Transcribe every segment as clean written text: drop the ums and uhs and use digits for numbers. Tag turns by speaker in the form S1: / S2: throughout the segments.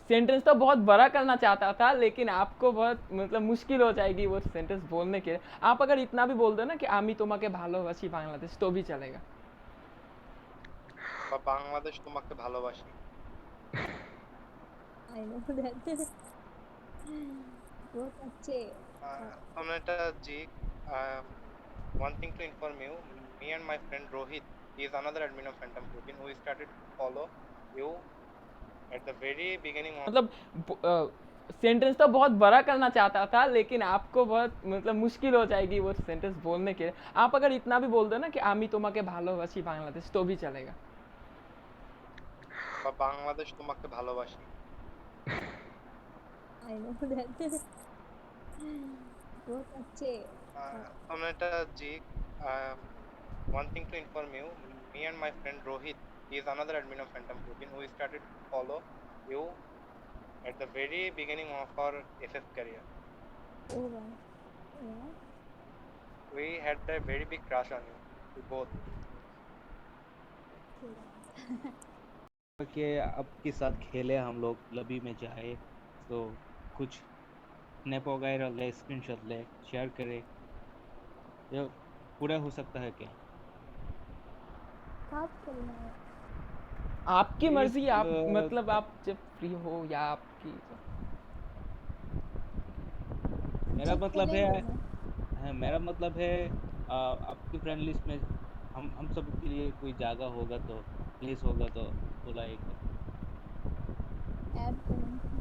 S1: Sentence तो बहुत बड़ा करना चाहता था, लेकिन आपको बहुत मतलब मुश्किल हो जाएगी वो सेंटेंस बोलने के लिए। आप अगर इतना भी बोल दो ना कि আমি তোমাকে ভালোবাসি बांग्लादेश, तो भी चलेगा।
S2: বা বাংলাদেশ তোমাকে ভালোবাসি।
S3: I know that. बहुत अच्छे।
S2: Sonata ji, one thing to inform you, me and my friend Rohit, he is another admin of Phantom 14 who started to follow you at the very beginning of
S1: मतलब sentence तो बहुत बड़ा करना चाहता था, लेकिन आपको बहुत मतलब मुश्किल हो जाएगी वो सेंटेंस बोलने के लिए। आप अगर इतना भी बोल दो ना कि আমি তোমাকে ভালোবাসি बांग्लादेश, तो भी चलेगा।
S2: বা বাংলাদেশ তোমাকে ভালোবাসি।
S3: I know that. बहुत अच्छे।
S2: Sonata ji, one thing to inform you, me and my friend Rohit, he is another admin of Phantom 14 who started to follow you at the very beginning of our FF career.
S3: Oh wow. Yeah.
S2: We had a very big crush on you, we both.
S4: कि आपके साथ खेले हम लोग लबी में जाए तो कुछ स्नैप वगैरह ले, स्क्रीनशॉट ले, शेयर करे, ये पूरा हो सकता है क्या?
S3: कब खेलना है?
S1: आपकी
S4: इस
S1: मर्जी, आप मतलब आप जब फ्री हो या आपकी
S4: मेरा
S3: जी
S4: मतलब
S3: खेलेंगे ना।
S4: है मेरा मतलब है आपकी फ्रेंड लिस्ट में हम सब के लिए कोई जगह होगा तो प्लेस होगा तो बुलाएगा।
S3: ऐड करेंगे।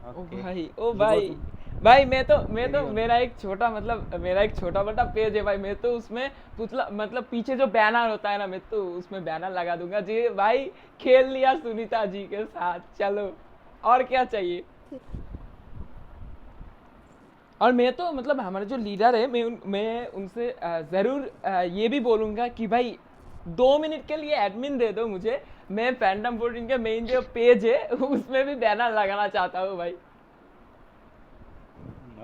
S1: ओ
S4: ओके
S1: भाई, ओ
S4: सुबह
S1: भाई,
S4: तुम
S1: भाई मैं तो
S4: कैरी ऑन।
S1: मेरा एक छोटा मतलब मेरा एक छोटा मोटा पेज है भाई, मैं तो उसमें पुतला मतलब पीछे जो बैनर होता है ना, मैं तो उसमें बैनर लगा दूंगा जी भाई, खेल लिया सुनीता जी के साथ, चलो और क्या चाहिए। और मैं तो मतलब हमारे जो लीडर है, मैं उनसे ज़रूर ये भी बोलूँगा कि भाई 2 मिनट के लिए एडमिन दे दो मुझे, मैं फैंटम 14 के मेन जो पेज है उसमें भी बैनर लगाना चाहता हूँ भाई।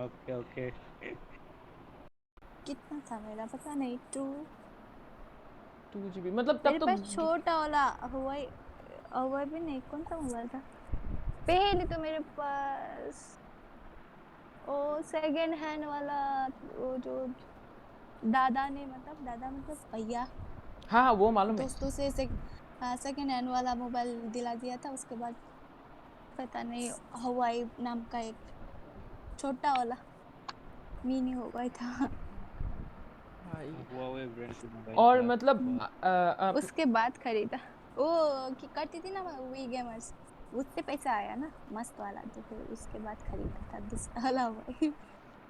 S4: Okay okay.
S3: कितना था मेरा पता नहीं।
S1: 2 GB मतलब तब
S3: मेरे
S1: तो
S3: पास छोटा वाला हुआई हुआई भी नहीं, कौन सा मोबाइल था पहले तो मेरे पास? ओ सेकंड हैंड वाला, वो जो दादा मतलब भैया
S1: हाँ वो मालूम है।
S3: दोस्तों से सेकंड हैंड वाला मोबाइल दिला दिया था। उसके बाद पता नहीं हवाई नाम का एक छोटा वाला मिनी हुआई था।
S1: भाई
S4: हुआवे ब्रांड का मोबाइल
S1: और
S4: था।
S1: मतलब
S4: वाह।
S1: आप
S3: उसके बाद खरीदा वो कि करती थी ना वी गेमर्स, उससे पैसा आया ना मस्त वाला, तो फिर उसके बाद खरीदा था दूसरा वाला वही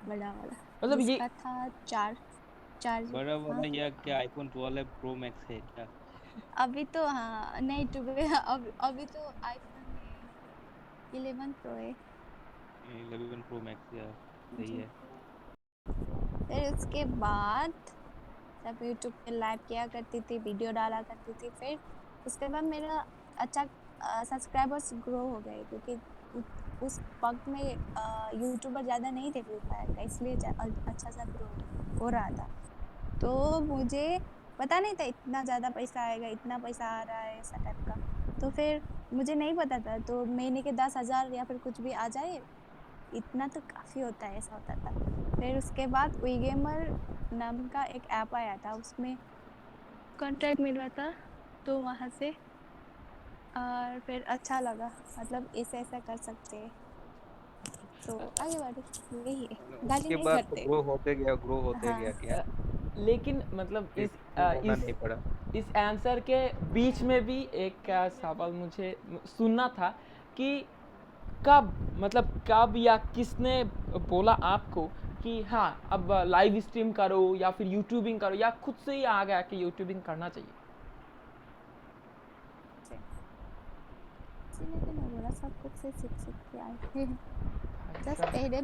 S3: बड़ा वाला
S1: मतलब ये
S3: जिसका था चार चार जी।
S4: बड़ा
S3: हाँ
S4: वाला या क्या आईफोन 12 प्रो मैक्स है क्या?
S3: अभी तो हाँ नहीं टू अभी तो आईफोन है 11 प्रो है
S4: 11 प्रो मैक्स या सही
S3: जी।
S4: है।
S3: फिर उसके बाद जब यूट्यूब पे लाइव किया करती थी, वीडियो डाला करती थी, फिर उसके बाद मेरा अच्छा सब्सक्राइबर्स ग्रो हो गए, क्योंकि उस वक्त में यूट्यूबर ज़्यादा नहीं थे फ्री फायर का, इसलिए अच्छा सा ग्रो हो रहा था। तो मुझे पता नहीं था इतना ज़्यादा पैसा आएगा, इतना पैसा आ रहा है ऐसा टाइप का। तो फिर मुझे नहीं पता था, तो महीने के 10,000 या फिर कुछ भी आ जाए, इतना तो काफ़ी होता है, ऐसा होता था। फिर उसके बाद वी गेमर नाम का एक ऐप आया था, उसमें कॉन्ट्रैक्ट मिला था, तो वहाँ से और फिर अच्छा लगा, मतलब ऐसे ऐसा कर सकते हैं, तो आगे बढ़े, यही है, गाली
S4: उसके
S3: नहीं
S4: बाद तो
S3: करते।
S4: ग्रो होते
S3: हाँ
S4: गया क्या?
S1: लेकिन मतलब
S4: फिर ग्रो होना नहीं पड़ा।
S1: इस आंसर के बीच में भी एक सवाल मुझे सुनना था कि कब मतलब कब या किसने बोला आपको कि हाँ अब लाइव स्ट्रीम करो या फिर यूट्यूबिंग करो, या खुद से ही आ गया कि यूट्यूबिंग करना चाहिए।
S3: किसी ने तो नहीं बोला, सब कुछ से सीख सीख के आए थे।
S1: भाई
S3: बस
S1: साहब,
S3: पहले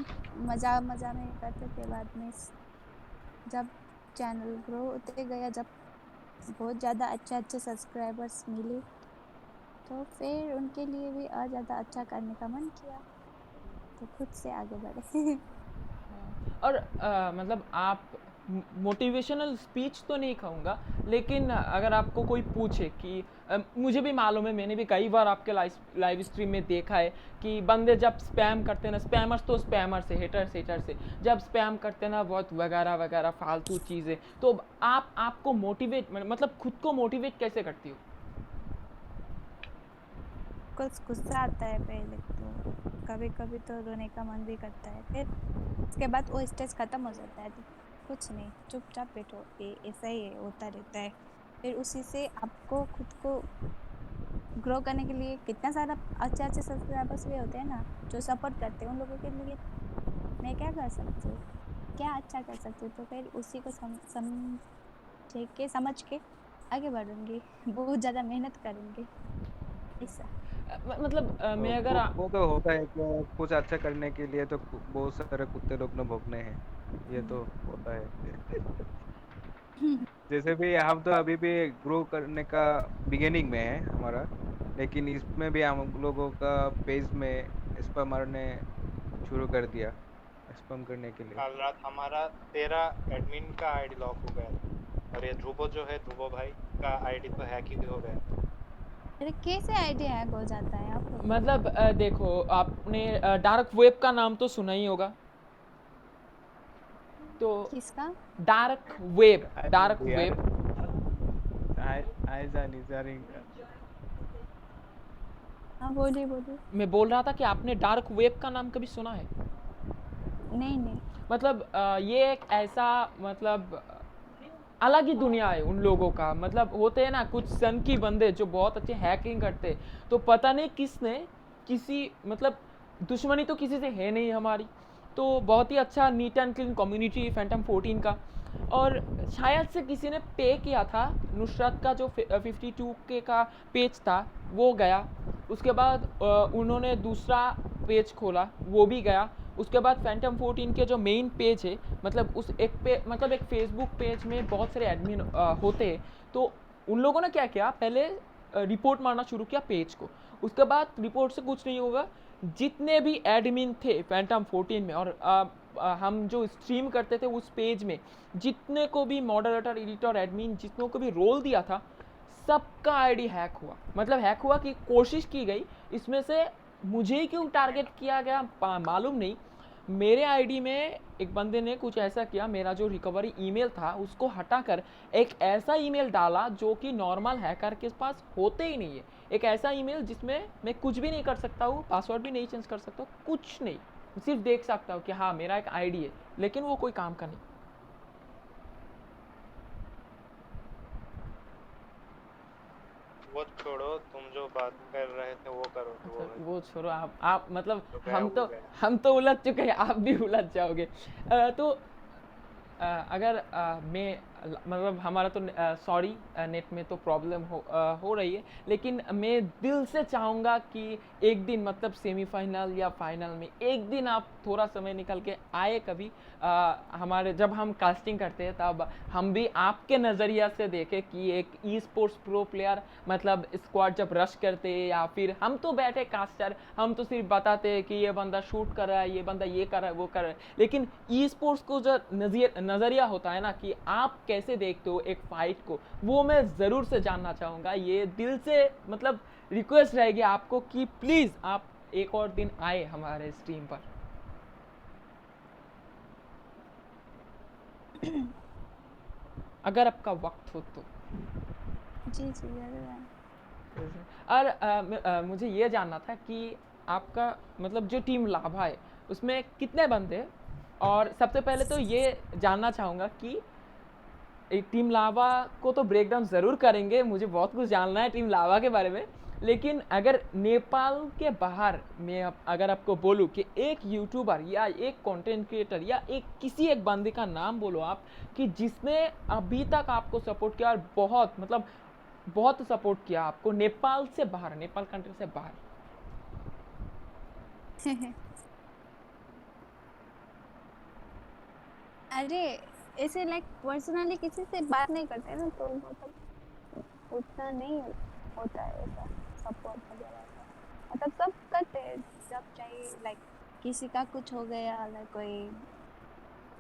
S3: मजा मजा में करते थे, बाद में जब चैनल ग्रो होते गया, जब बहुत ज़्यादा अच्छे अच्छे सब्सक्राइबर्स मिले, तो फिर उनके लिए भी और ज़्यादा अच्छा करने का मन किया, तो खुद से आगे बढ़े।
S1: और मतलब आप मोटिवेशनल स्पीच तो नहीं कहूँगा, लेकिन अगर आपको कोई पूछे कि मुझे भी मालूम है, मैंने भी कई बार आपके लाइव स्ट्रीम में देखा है कि बंदे जब स्पैम करते हैं ना, स्पैमर्स तो स्पैमर से, हेटर से जब स्पैम करते हैं ना बहुत वगैरह वगैरह फालतू चीज़ें, तो आपको मोटिवेट मतलब खुद को मोटिवेट कैसे करती हो?
S3: कुछ गुस्सा आता है पहले तो, कभी-कभी तो रोने का मन भी करता है, फिर उसके बाद वो स्टेज खत्म हो जाता है तो कुछ नहीं, चुपचाप बैठो, ये ऐसा ही है, होता रहता है। फिर उसी से आपको खुद को ग्रो करने के लिए कितना सारा अच्छे-अच्छे सब्सक्राइबर्स भी होते हैं ना, जो सपोर्ट करते हैं, उन लोगों के लिए मैं क्या कर सकती हूँ? क्या अच्छा कर सकती हूँ? तो फिर उसी को समझ के आगे बढ़ूँगी, बहुत ज़्यादा मेहनत करूँगी, ऐसा।
S1: मतलब मैं अगर
S4: वो तो होता है कि कुछ अच्छा करने के लिए तो बहुत सारे कुत्ते लोग न भोंकने हैं, ये तो होता है। जैसे भी हम तो अभी भी ग्रो करने का बिगिनिंग में है हमारा, लेकिन इसमें भी हम लोगों का पेज में स्पैम मारने शुरू कर दिया, स्पैम करने के लिए।
S2: कल रात हमारा 13 एडमिन का आईडी लॉक हो गया था, और ये ध्रुवो जो है, ध्रुवो भाई का आईडी तो हैक ही हो गया।
S3: अरे कैसे आइडिया हैक हो जाता है आप लोग?
S1: मतलब देखो, आपने डार्क वेब का नाम तो सुना ही होगा, तो
S3: किसका?
S1: डार्क वेब,
S4: आई
S1: डार्क
S4: यार,
S1: वेब।
S4: आई जानी जानी।
S3: हाँ बोलिए बोलिए।
S1: मैं बोल रहा था कि आपने डार्क वेब का नाम कभी सुना है?
S3: नहीं नहीं।
S1: मतलब ये एक ऐसा मतलब अलग ही दुनिया है उन लोगों का। मतलब होते हैं ना कुछ सन की बंदे जो बहुत अच्छे हैकिंग करते, तो पता नहीं किसने किसी मतलब दुश्मनी तो किसी से है नहीं हमारी, तो बहुत ही अच्छा neat and clean community Phantom 14 का। और शायद से किसी ने पे किया था, नुसरत का जो 52K का पेज था वो गया, उसके बाद उन्होंने दूसरा पेज खोला वो भी गया, उसके बाद फैंटम 14 के जो मेन पेज है, मतलब उस एक पे मतलब एक फेसबुक पेज में बहुत सारे एडमिन होते हैं, तो उन लोगों ने क्या किया, पहले रिपोर्ट मारना शुरू किया पेज को। उसके बाद रिपोर्ट से कुछ नहीं होगा, जितने भी एडमिन थे फैंटम 14 में, और हम जो स्ट्रीम करते थे उस पेज में जितने को भी मॉडरेटर, एडिटर, एडमिन जितनों को भी रोल दिया था, सबका आईडी हैक हुआ। मतलब हैक हुआ कि कोशिश की गई, इसमें से मुझे ही क्यों टारगेट किया गया मालूम नहीं। मेरे आईडी में एक बंदे ने कुछ ऐसा किया, मेरा जो रिकवरी ईमेल था उसको हटाकर एक ऐसा ईमेल डाला जो कि नॉर्मल हैकर के पास होते ही नहीं है। एक ऐसा ईमेल जिसमें मैं कुछ भी नहीं कर सकता हूँ, पासवर्ड भी नहीं चेंज कर सकता हूँ, कुछ नहीं, सिर्फ देख सकता हूँ कि हाँ मेरा एक आईडी है, लेकिन वो कोई काम का नहीं।
S2: वो छोड़ो, तुम जो बात कर रहे थे वो करो, ध्रुवो
S1: अच्छा
S2: भाई।
S1: वो छोड़ो, आप मतलब
S2: जो गया वो गया।
S1: हम तो उलझ चुके हैं, आप भी उलझ जाओगे। तो अगर मैं मतलब हमारा तो सॉरी नेट में तो प्रॉब्लम हो रही है, लेकिन मैं दिल से चाहूँगा कि एक दिन मतलब सेमीफाइनल या फाइनल में एक दिन आप थोड़ा समय निकल के आए कभी, हमारे जब हम कास्टिंग करते हैं तब हम भी आपके नज़रिया से देखें कि एक ई स्पोर्ट्स प्रो प्लेयर मतलब स्क्वाड जब रश करते, या फिर हम तो बैठे कास्टर, हम तो सिर्फ बताते हैं कि ये बंदा शूट कर रहा है, ये बंदा ये कर रहा है, वो कर रहा है, लेकिन ई स्पोर्ट्स को जो नज़रिया होता है ना कि आप कैसे देखते हो एक फाइट को, वो मैं ज़रूर से जानना चाहूँगा। ये दिल से मतलब रिक्वेस्ट रहेगी आपको कि प्लीज़ आप एक और दिन आए हमारे स्ट्रीम पर। अगर आपका वक्त हो तो।
S3: जी जी जरूर है।
S1: और मुझे ये जानना था कि आपका मतलब जो टीम लाभा है उसमें कितने बंदे हैं? और सबसे पहले तो ये जानना चाहूँगा कि एक टीम लावा को तो ब्रेक डाउन ज़रूर करेंगे, मुझे बहुत कुछ जानना है टीम लावा के बारे में, लेकिन अगर नेपाल के बाहर मैं अगर आपको बोलूँ कि एक यूट्यूबर या एक कंटेंट क्रिएटर या एक किसी एक बंदे का नाम बोलो आप, कि जिसने अभी तक आपको सपोर्ट किया और बहुत मतलब बहुत सपोर्ट किया आपको नेपाल से बाहर, नेपाल कंट्री से बाहर।
S3: अरे ऐसे लाइक पर्सनली किसी से बात नहीं करते ना, तो मतलब उतना नहीं होता है ऐसा सपोर्ट वगैरह का। मतलब सब करते हैं जब चाहिए, लाइक किसी का कुछ हो गया, लाइक कोई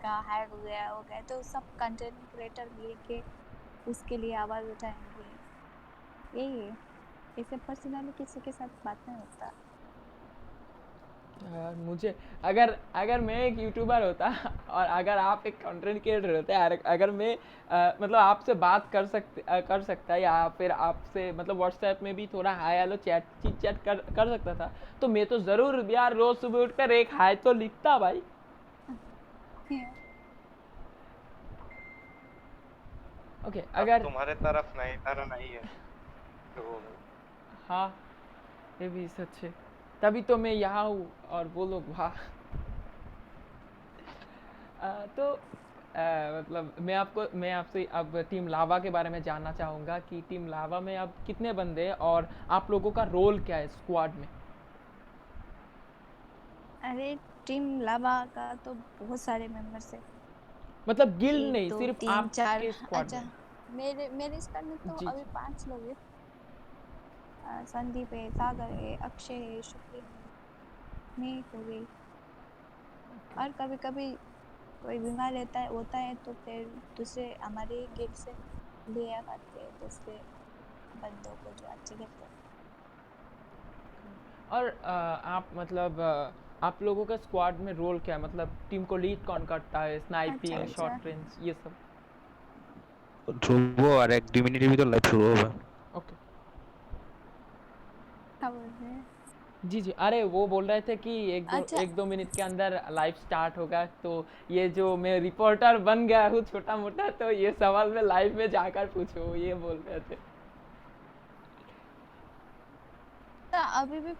S3: का हैक हो गया तो सब कंटेंट क्रिएटर मिलके उसके लिए आवाज उठाएंगे। यही है, ऐसे पर्सनली किसी के साथ बात नहीं होता।
S1: यार मुझे अगर अगर मैं एक यूट्यूबर होता और अगर आप एक कंटेंट क्रिएटर होते अगर मैं मतलब आपसे बात कर सकता या फिर आपसे मतलब व्हाट्सएप में भी थोड़ा hi hello chat chit chat कर सकता था, तो मैं तो ज़रूर यार रोज़ सुबह उठकर एक हाय तो लिखता भाई। ओके
S2: अब
S1: अगर
S2: तुम्हारे तरफ नहीं है तो
S1: हाँ ये भी सच है, तभी तो मैं यहाँ हूँ और वो लोग वहाँ। तो मतलब मैं आपसे अब टीम लावा के बारे में जानना चाहूँगा कि टीम लावा में अब कितने बंदे हैं और आप लोगों का रोल क्या है स्क्वाड में?
S3: अरे टीम लावा का तो बहुत सारे मेंबर्स है,
S1: मतलब गिल्ड
S3: 1
S1: नहीं,
S3: 2
S1: सिर्फ
S3: 3 4।
S1: आपके स्क्वाड
S3: अच्छा,
S1: में।
S3: मेरे स्क्वाड में तो
S1: जी
S3: अभी
S1: जी
S3: 5 लोग हैं। संदीप है, सागर है, अक्षय है, शुक्ली है, मैं हो गई। और कभी कभी कोई बीमार होता है तो फिर दूसरे हमारे गिल्ड से लिया करते हैं दूसरे बंदों को जो अच्छे खेलते हैं।
S1: और आप मतलब आप लोगों का स्क्वाड में रोल क्या है, मतलब टीम को लीड कौन करता है,
S3: अच्छा
S1: स्नाइपिंग
S3: अच्छा,
S1: शॉर्ट रेंज ये सब?
S4: ध्रुव और एक मिनट भी तो लाइव शुरू होगा।
S1: ओके
S3: क्या बोल रहे हैं?
S1: जी जी, अरे वो बोल रहे थे कि
S3: अच्छा,
S1: 1-2 मिनट के अंदर लाइव स्टार्ट होगा, तो ये जो मैं रिपोर्टर बन गया हूँ छोटा मोटा, तो ये सवाल मैं लाइव में जाकर पूछूँ, ये बोल रहे थे।
S3: तो अभी भी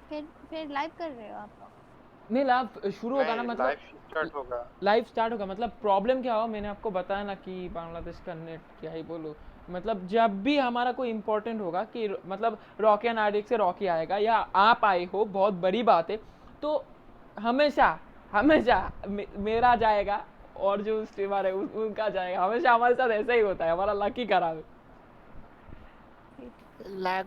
S3: फिर लाइव कर रहे हो आप लोग?
S1: नहीं लाइव शुरू होगा ना,
S2: नहीं,
S1: मतलब
S2: लाइव स्टार्ट होगा।
S1: लाइव स्टार्ट होगा, मतलब प्रॉब्लम क्या हो मैंने आपको बताया ना कि बांग्लादेश का नेट क्या ही बोलो, मतलब जब भी हमारा कोई इंपॉर्टेंट होगा कि मतलब रॉकी एंड आर्डिक से रॉकी आएगा या आप आए हो, बहुत बड़ी बात है, तो हमेशा हमेशा मेरा जाएगा और जो स्ट्रीमर है उनका जाएगा, हमेशा हमारे साथ ऐसा ही होता है, हमारा लकी खराब है।
S5: लैग